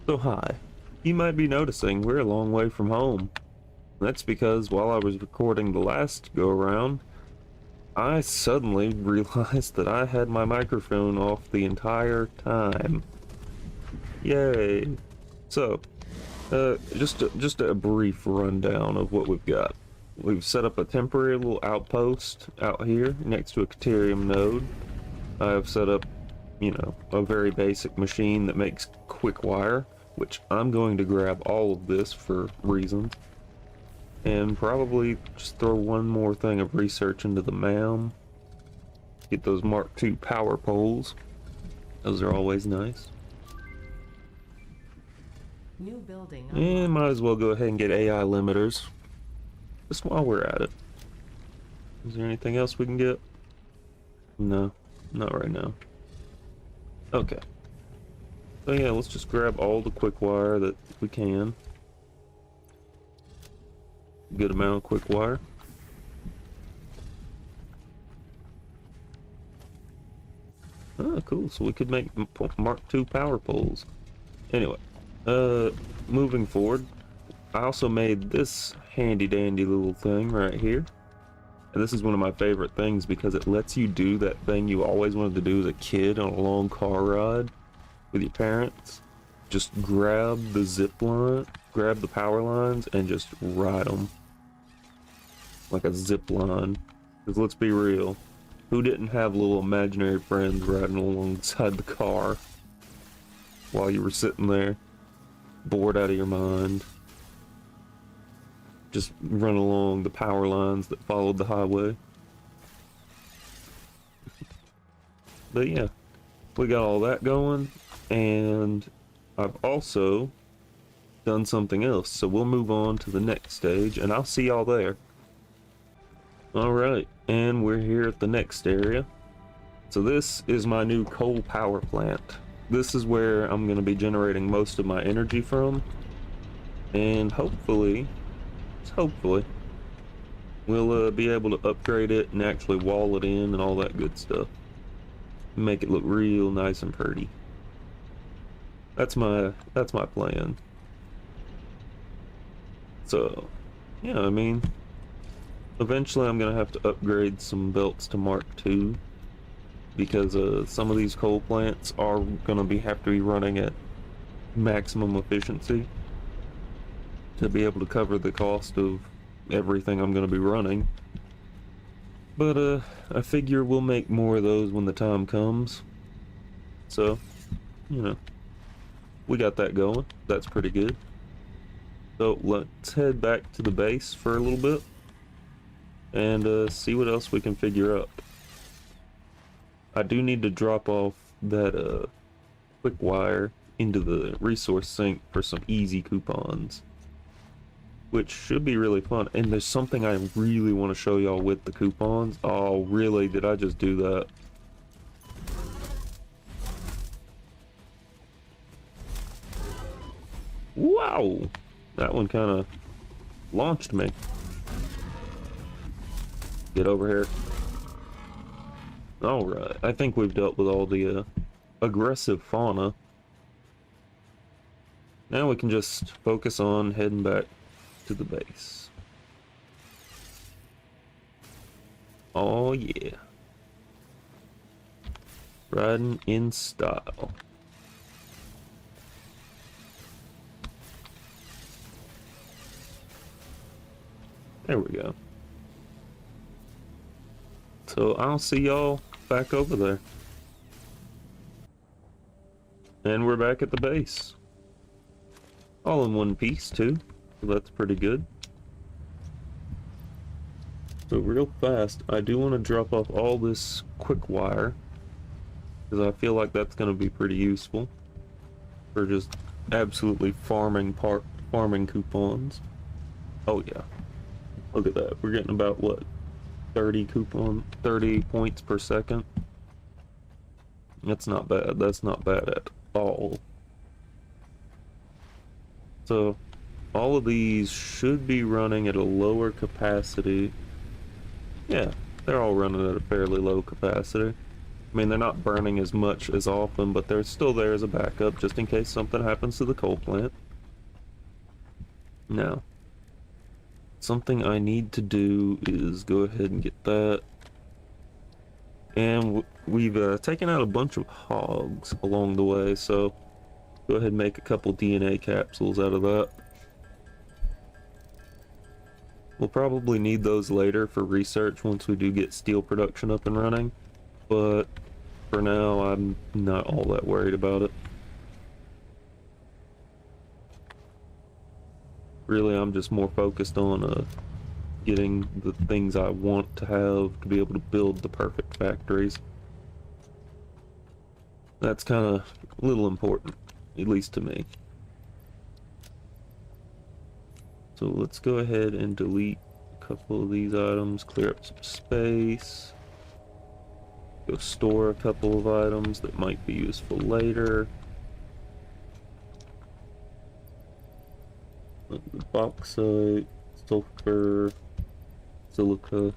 So hi, you might be noticing we're a long way from home. That's because while I was recording the last go around, I suddenly realized that I had my microphone off the entire time. Yay! So, just a brief rundown of what we've got. We've set up a temporary little outpost out here next to a Caterium node. I've set up, a very basic machine that makes quick wire, which I'm going to grab all of this for reasons, and probably just throw one more thing of research into the MAM. Get those Mark II power poles. Those are always nice. New building And unlocked. might as well go ahead and get AI limiters, just while we're at it. Is there anything else we can get? No, not right now. Okay. So yeah, let's just grab all the quick wire that we can. Good amount of quick wire. Oh, cool. So we could make Mark II power poles. Anyway, moving forward, I also made this handy dandy little thing right here. And this is one of my favorite things because it lets you do that thing you always wanted to do as a kid on a long car ride with your parents. Just grab the zip line, grab the power lines, and just ride them like a zip line. Because let's be real, who didn't have little imaginary friends riding alongside the car while you were sitting there, bored out of your mind? Just run along the power lines that followed the highway. But yeah, we got all that going, and I've also done something else, so we'll move on to the next stage, and I'll see y'all there. Alright, and we're here at the next area. So this is my new coal power plant. This is where I'm going to be generating most of my energy from, and hopefully we'll be able to upgrade it and actually wall it in and all that good stuff. Make it look real nice and pretty. That's my plan. So, yeah, I mean, eventually I'm gonna have to upgrade some belts to Mark II because some of these coal plants are gonna have to be running at maximum efficiency to be able to cover the cost of everything I'm going to be running. But I figure we'll make more of those when the time comes. So, we got that going. That's pretty good. So let's head back to the base for a little bit and see what else we can figure out. I do need to drop off that quick wire into the resource sink for some easy coupons, which should be really fun. And there's something I really want to show y'all with the coupons. Oh, really? Did I just do that? Wow! That one kind of launched me. Get over here. Alright, I think we've dealt with all the aggressive fauna. Now we can just focus on heading back to the base. Oh yeah. Riding in style. There we go. So I'll see y'all back over there. And we're back at the base. All in one piece too. So that's pretty good. So real fast, I do want to drop off all this quick wire because I feel like that's going to be pretty useful for just absolutely farming coupons. Oh yeah, look at that. We're getting about what, 30 points per second. That's not bad. That's not bad at all. So all of these should be running at a lower capacity. Yeah, they're all running at a fairly low capacity. I mean, they're not burning as much as often, but they're still there as a backup just in case something happens to the coal plant. Now, something I need to do is go ahead and get that. And we've taken out a bunch of hogs along the way, so go ahead and make a couple DNA capsules out of that. We'll probably need those later for research once we do get steel production up and running, but for now I'm not all that worried about it. Really, I'm just more focused on getting the things I want to have to be able to build the perfect factories. That's kind of a little important, at least to me. So let's go ahead and delete a couple of these items, clear up some space. Go store a couple of items that might be useful later. The bauxite, sulfur, silica.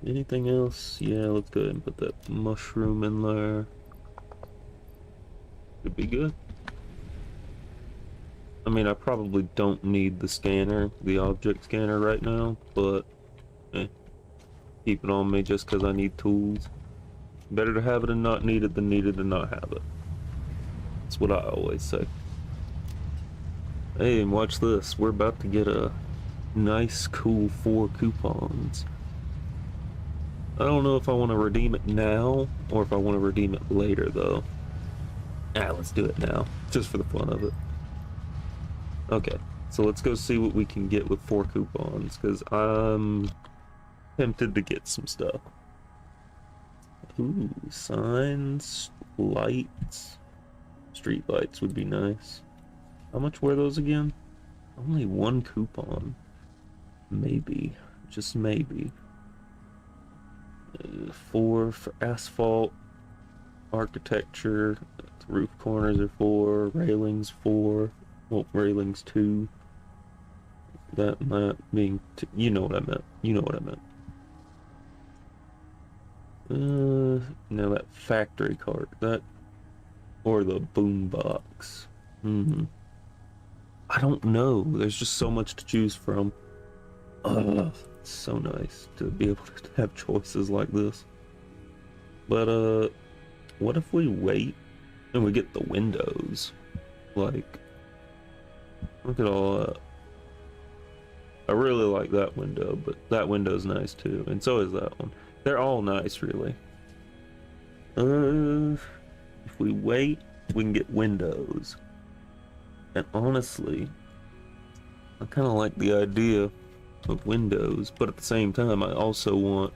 Anything else? Yeah, let's go ahead and put that mushroom in there. Could be good. I mean, I probably don't need the scanner, the object scanner right now, but keep it on me just because I need tools. Better to have it and not need it than need it and not have it. That's what I always say. Hey, and watch this. We're about to get a nice, cool 4 coupons. I don't know if I want to redeem it now or if I want to redeem it later, though. Let's do it now, just for the fun of it. Okay, so let's go see what we can get with 4 coupons, because I'm tempted to get some stuff. Ooh, signs, lights. Street lights would be nice. How much were those again? Only 1 coupon. Maybe, just maybe. 4 for asphalt, architecture, roof corners are 4, railings 4, well, railings 2. That and that being, you know what I meant. You know what I meant. Now that factory cart, that, or the boom box. I don't know. There's just so much to choose from. It's so nice to be able to have choices like this. But what if we wait and we get the windows? Like, look at all that. I really like that window, but that window's nice too, and so is that one. They're all nice, really. If we wait, we can get windows. And honestly, I kind of like the idea of windows, but at the same time, I also want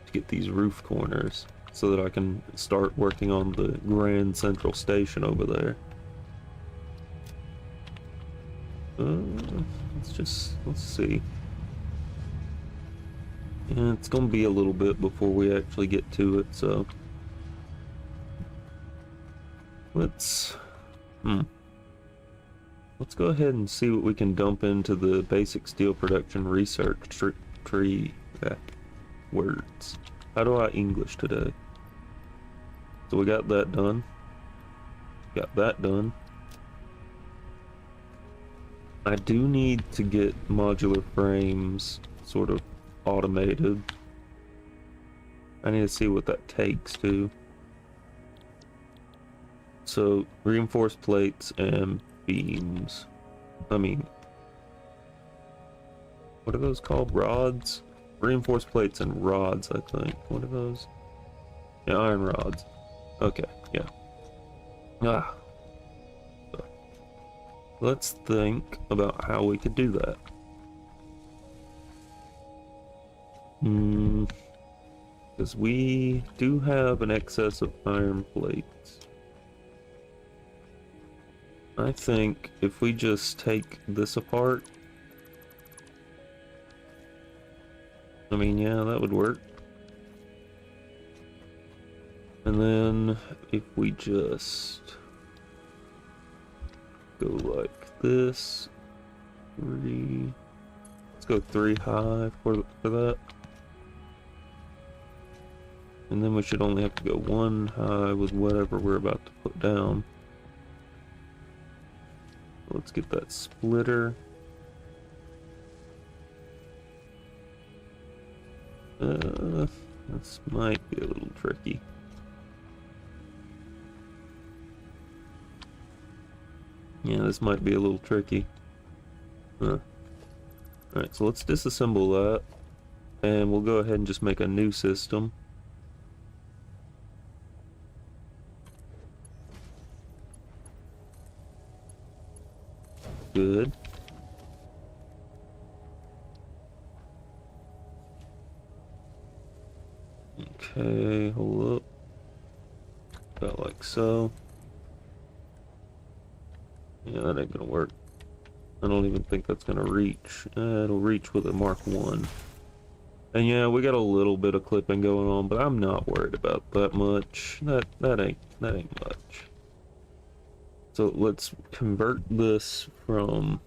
to get these roof corners so that I can start working on the Grand Central Station over there. Let's see. Yeah, it's gonna be a little bit before we actually get to it, so let's go ahead and see what we can dump into the basic steel production research tree. Words. How do I English today? So we got that done. Got that done. I do need to get modular frames sort of automated. I need to see what that takes too. So reinforced plates and beams. I mean, what are those called? Rods? Reinforced plates and rods, I think. What are those? Yeah, iron rods. Okay, yeah. Let's think about how we could do that. Because we do have an excess of iron plates. I think if we just take this apart, I mean, yeah, that would work. And then if we just go like this, 3, let's go 3 high for that. And then we should only have to go one high with whatever we're about to put down. Let's get that splitter. This might be a little tricky. Yeah, this might be a little tricky. Alright, so let's disassemble that. And we'll go ahead and just make a new system. Good. Okay, hold up. About like so. Yeah, that ain't gonna work. I don't even think that's gonna reach. It'll reach with a Mark 1. And yeah, we got a little bit of clipping going on, but I'm not worried about that much. That ain't much. So let's convert this from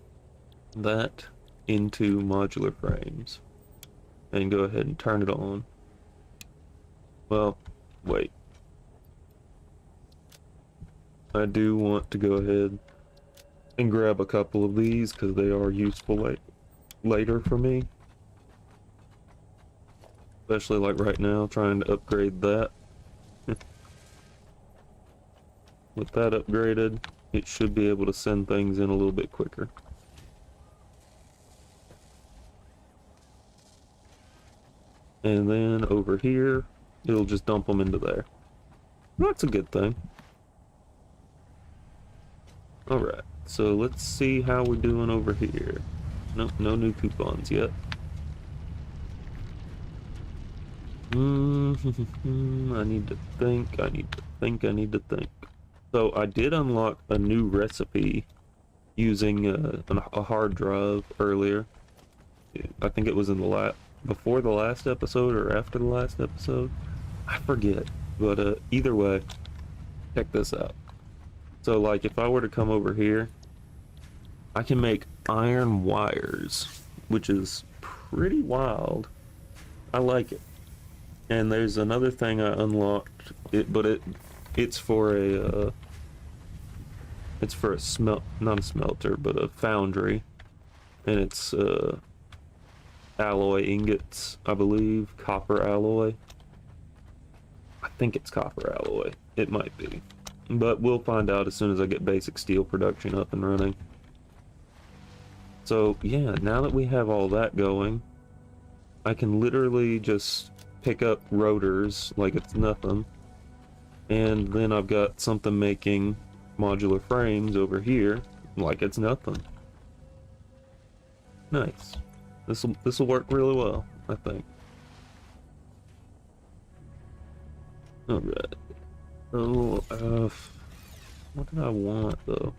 that into modular frames. And go ahead and turn it on. Well, wait. I do want to go ahead and grab a couple of these because they are useful later for me. Especially like right now, trying to upgrade that. With that upgraded, it should be able to send things in a little bit quicker. And then over here, it'll just dump them into there. That's a good thing. Alright, so let's see how we're doing over here. Nope, no new coupons yet. I need to think, I need to think. So I did unlock a new recipe using a hard drive earlier. I think it was in the before the last episode or after the last episode. I forget, but either way, check this out. So like if I were to come over here, I can make iron wires, which is pretty wild. I like it. And there's another thing I unlocked, it's for a not a smelter, but a foundry, and it's alloy ingots, I believe, copper alloy. I think it's copper alloy. It might be, but we'll find out as soon as I get basic steel production up and running. So yeah, now that we have all that going, I can literally just pick up rotors like it's nothing, and then I've got something making modular frames over here like it's nothing. Nice. This'll work really well, I think. All right. Oh, what did I want though?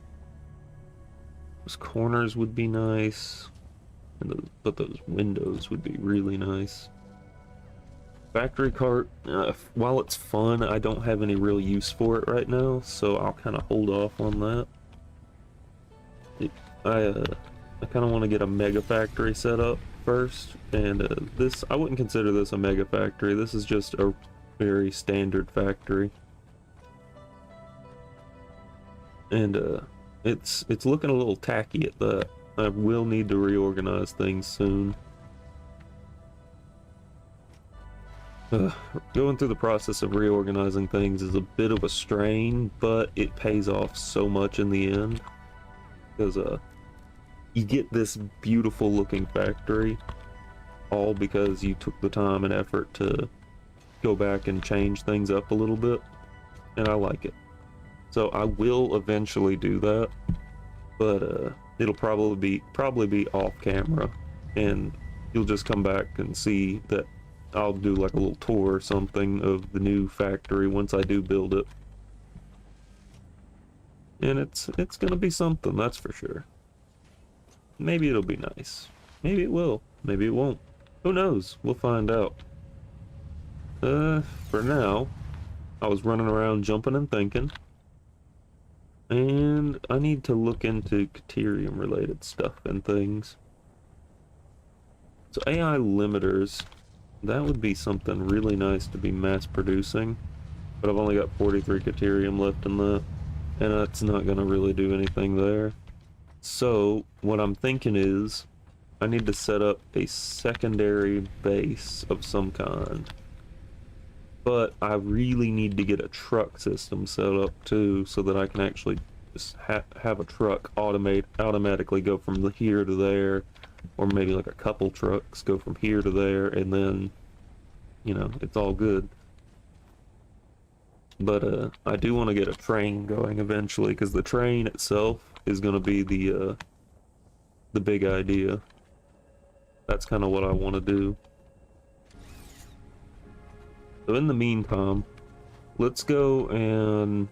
Those corners would be nice, but those windows would be really nice. Factory cart, while it's fun, I don't have any real use for it right now, so I'll kind of hold off on that. I kind of want to get a mega factory set up first, and I wouldn't consider this a mega factory. This is just a very standard factory, and it's looking a little tacky at that. I will need to reorganize things soon. Going through the process of reorganizing things is a bit of a strain, but it pays off so much in the end, because you get this beautiful looking factory all because you took the time and effort to go back and change things up a little bit, and I like it. So I will eventually do that, but it'll probably be off camera, and you'll just come back and see that I'll do like a little tour or something of the new factory once I do build it. And it's gonna be something, that's for sure. Maybe it'll be nice. Maybe it will. Maybe it won't. Who knows? We'll find out. For now, I was running around jumping and thinking. And I need to look into Caterium related stuff and things. So AI limiters That would be something really nice to be mass producing, but I've only got 43 Caterium left in that, and that's not going to really do anything there. So, what I'm thinking is, I need to set up a secondary base of some kind. But I really need to get a truck system set up too, so that I can actually just have a truck automatically go from here to there, or maybe like a couple trucks go from here to there, and then, you know, it's all good. But I do want to get a train going eventually, because the train itself is going to be the big idea. That's kind of what I want to do. So in the meantime, let's go and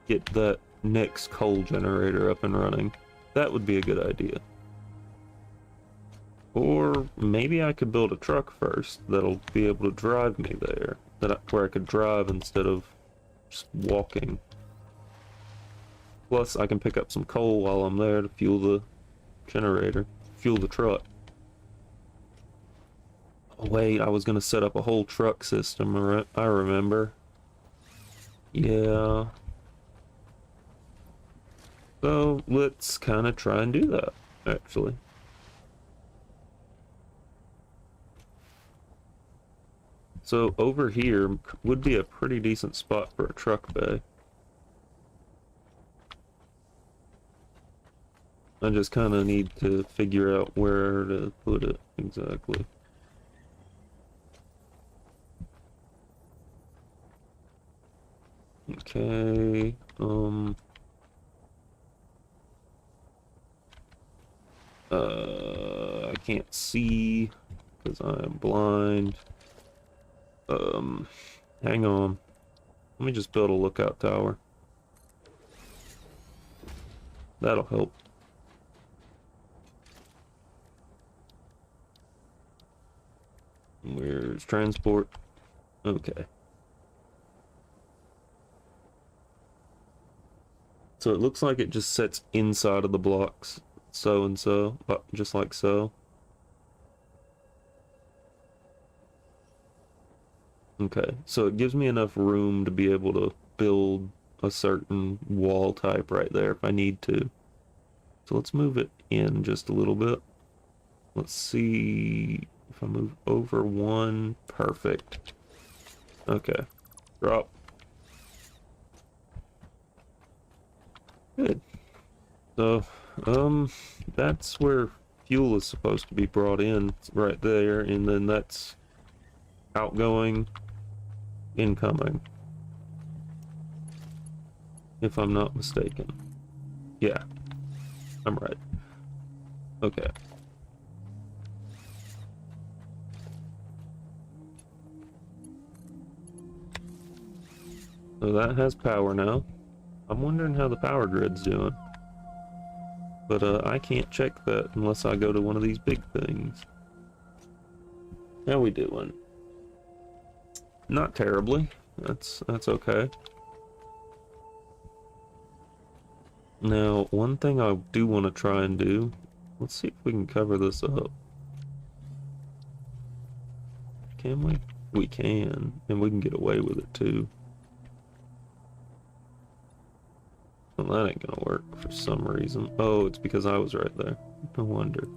get that next coal generator up and running. That would be a good idea. Or maybe I could build a truck first that'll be able to drive me there, where I could drive instead of just walking. Plus, I can pick up some coal while I'm there to fuel the generator, fuel the truck. Oh, wait, I was gonna set up a whole truck system, I remember. Yeah. So, let's kind of try and do that, actually. So, over here would be a pretty decent spot for a truck bay. I just kind of need to figure out where to put it exactly. Okay, I can't see because I am blind. Hang on. Let me just build a lookout tower. That'll help. Where's transport? Okay. So it looks like it just sets inside of the blocks, so and so, but just like so. Okay, so it gives me enough room to be able to build a certain wall type right there if I need to. So let's move it in just a little bit. Let's see if I move over one. Perfect. Okay, drop. Good. So, that's where fuel is supposed to be brought in, right there, and then that's outgoing, incoming, if I'm not mistaken. Yeah, I'm right. Okay. So that has power now. I'm wondering how the power grid's doing. But I can't check that unless I go to one of these big things. How we doing? Not terribly. That's okay. Now, one thing I do want to try and do, let's see if we can cover this up. Can we? We can, and we can get away with it too. Well, that ain't gonna work for some reason. Oh, it's because I was right there. No wonder.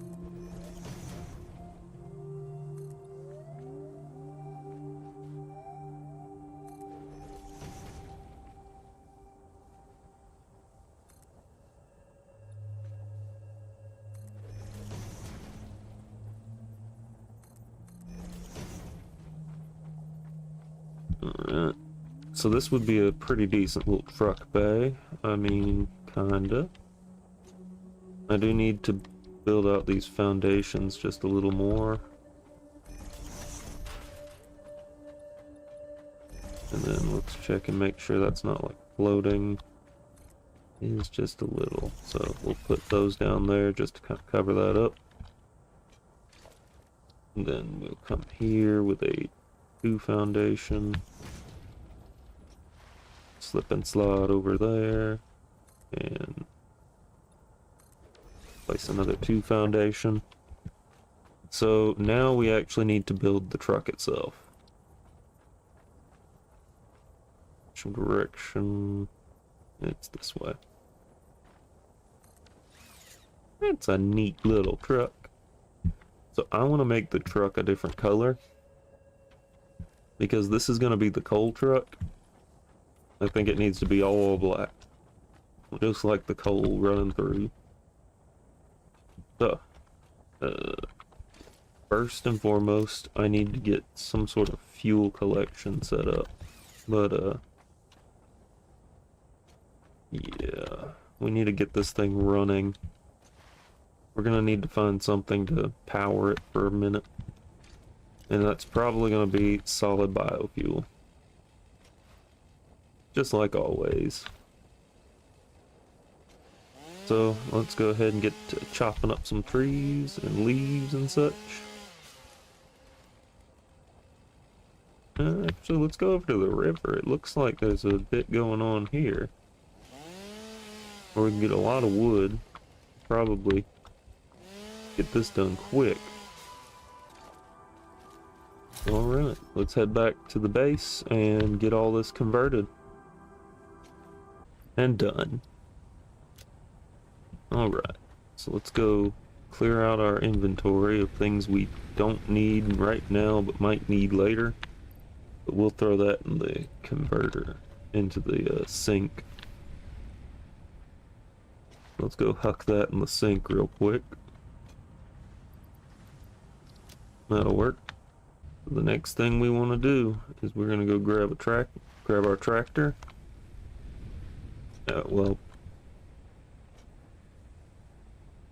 Alright. So this would be a pretty decent little truck bay. I mean, kinda. I do need to build out these foundations just a little more. And then let's check and make sure that's not like floating. It is just a little. So we'll put those down there just to kind of cover that up. And then we'll come here with a 2 foundation. Slip and slide over there. And place another 2 foundation. So now we actually need to build the truck itself. Which direction? It's this way. It's a neat little truck. So I want to make the truck a different color, because this is going to be the coal truck. I think it needs to be all black, just like the coal running through. So, first and foremost, I need to get some sort of fuel collection set up. But, yeah, we need to get this thing running. We're gonna need to find something to power it for a minute. And that's probably gonna be solid biofuel. Just like always. So, let's go ahead and get to chopping up some trees and leaves and such. Actually, let's go over to the river. It looks like there's a bit going on here. Or we can get a lot of wood. Probably get this done quick. Alright, let's head back to the base and get all this converted. And done. Alright, so let's go clear out our inventory of things we don't need right now but might need later. But we'll throw that in the converter, into the sink. Let's go huck that in the sink real quick. That'll work. The next thing we want to do is we're going to go grab our tractor. Well,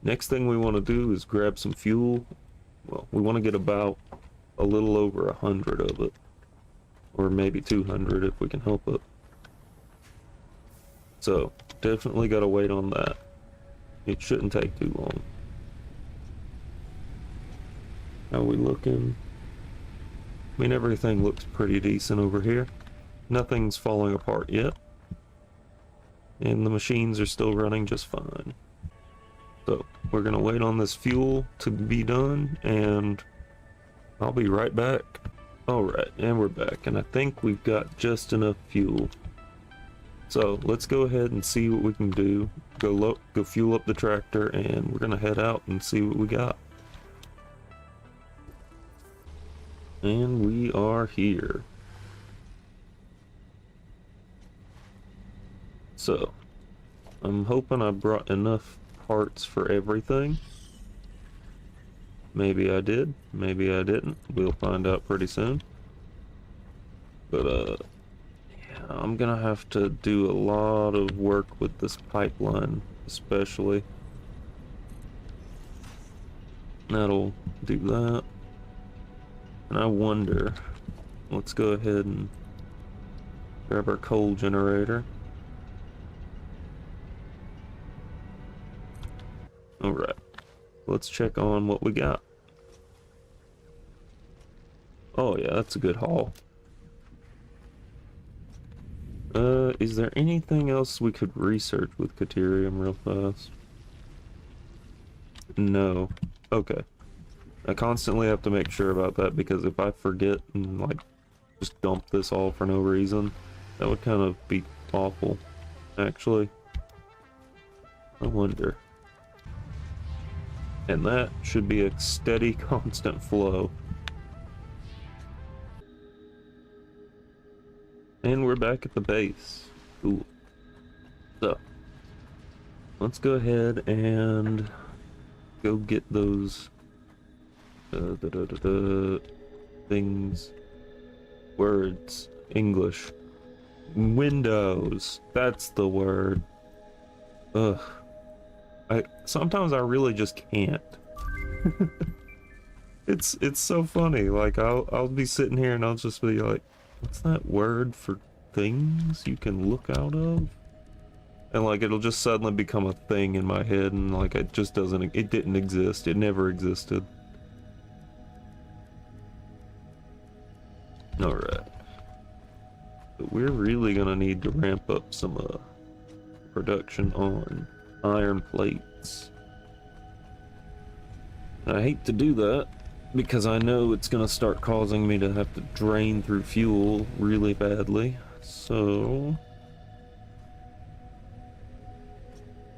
next thing we want to do is grab some fuel. Well, we want to get about a little over 100 of it, or maybe 200 if we can help it. So definitely got to wait on that. It shouldn't take too long. How are we looking? I mean, everything looks pretty decent over here. Nothing's falling apart yet. And the machines are still running just fine. So, we're gonna wait on this fuel to be done, and I'll be right back. Alright, and we're back, and I think we've got just enough fuel. So, let's go ahead and see what we can do. Go fuel up the tractor, and we're gonna head out and see what we got. And we are here. So, I'm hoping I brought enough parts for everything. Maybe I did, maybe I didn't. We'll find out pretty soon. But, yeah, I'm gonna have to do a lot of work with this pipeline, especially. That'll do that. And I wonder, let's go ahead and grab our coal generator. Alright, let's check on what we got. Oh yeah, that's a good haul. Is there anything else we could research with Caterium real fast? No. Okay. I constantly have to make sure about that, because if I forget and like just dump this all for no reason, that would kind of be awful, actually. I wonder. And that should be a steady, constant flow. And we're back at the base. Cool. So, let's go ahead and go get those things, words, English, windows, that's the word. Ugh. Sometimes I really just can't. It's so funny, like I'll be sitting here and I'll just be like, what's that word for things you can look out of? And like it'll just suddenly become a thing in my head, and like it didn't exist, it never existed. Alright. But we're really gonna need to ramp up some production on iron plates. I hate to do that, because I know it's gonna start causing me to have to drain through fuel really badly. So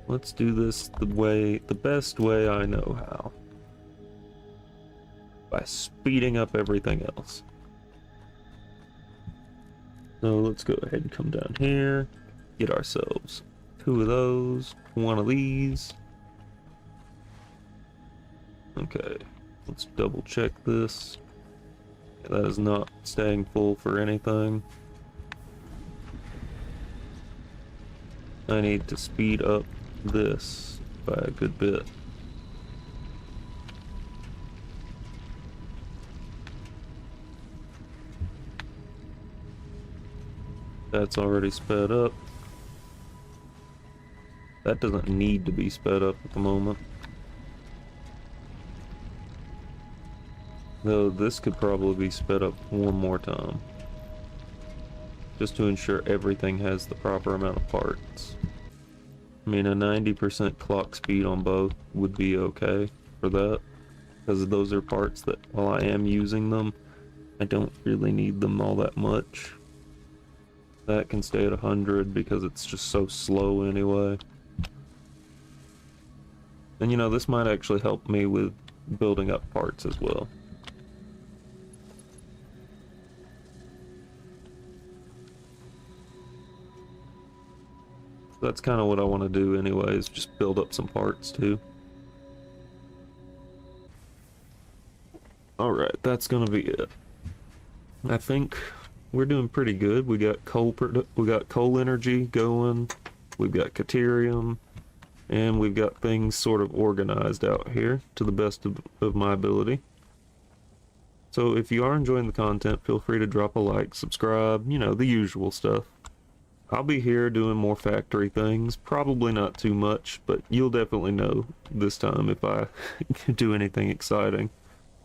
let's do this the best way I know how. By speeding up everything else. So let's go ahead and come down here, get ourselves 2 of those, 1 of these. Okay, let's double check this. That is not staying full for anything. I need to speed up this by a good bit. That's already sped up. That doesn't need to be sped up at the moment. Though this could probably be sped up 1 more time. Just to ensure everything has the proper amount of parts. I mean, a 90% clock speed on both would be okay for that. Because those are parts that, while I am using them, I don't really need them all that much. That can stay at 100 because it's just so slow anyway. And you know, this might actually help me with building up parts as well. That's kind of what I want to do anyways, just build up some parts too. Alright, that's gonna be it. I think we're doing pretty good. We got coal energy going, we've got Caterium, and we've got things sort of organized out here to the best of my ability. So if you are enjoying the content, feel free to drop a like, subscribe, you know, the usual stuff. I'll be here doing more factory things, probably not too much, but you'll definitely know this time if I do anything exciting.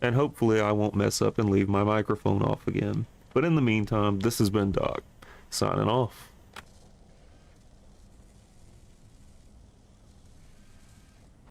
And hopefully I won't mess up and leave my microphone off again. But in the meantime, this has been Doc, signing off.